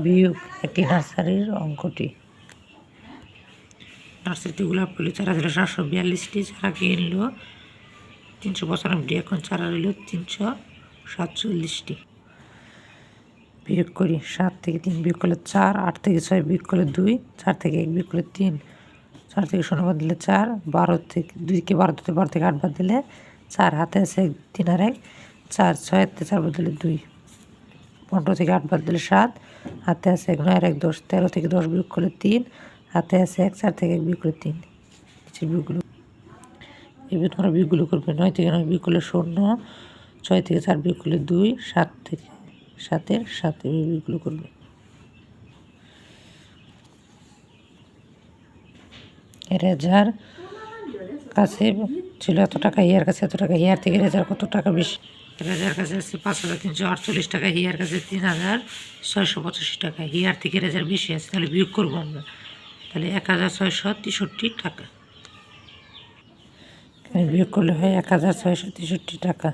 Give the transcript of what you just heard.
বিয়োগ একটি নার্সারির অঙ্কটি। নার্সারিতে গোলাপ ফুল 4742টি, চারা কিনলো 395টি, এখন চারা রইল 347টি। বিয়োগ করি। 7 থেকে 3 বিয়োগ করলে 4, 8 থেকে 6 বিয়োগ করলে 2, 4 থেকে 1 বিয়োগ করলে 3, 4 থেকে 0 বাদ দিলে 4, 12 থেকে 2কে 12 থেকে 12 থেকে 8 বাদ দিলে 4, হাতে আছে 3 আর 1, 4, 6 থেকে 4 বাদ দিলে 2, 15 থেকে 8 বাদ দিলে 7, হাতে আছে 1, 9 আর 1 10, 13 থেকে 10 বিয়োগ করলে 3, হাতে আছে 1, 4 থেকে 1 বিয়োগ করলে 3। কিছু বিয়োগগুলো এবার তোমরা বিয়োগগুলো করবে। 9 থেকে 9 বিয়োগ করলে 0, 6 থেকে 4 বিয়োগ করলে 2, 7 থেকে 7-এর 7 বিয়োগগুলো করবে। রেজার কাছে ছিল এত টাকা, হিয়ার কাছে এত টাকা, হিয়ার থেকে রেজার কত টাকা বেশি? রেজার কাছে আছে 5348 টাকা, হিয়ার কাছে 3685 টাকা। হিয়ার থেকে রেজার বেশি আছে, তাহলে বিয়োগ করবো আমরা। তাহলে 1663 টাকা। বিয়োগ করলে হয় 1663 টাকা।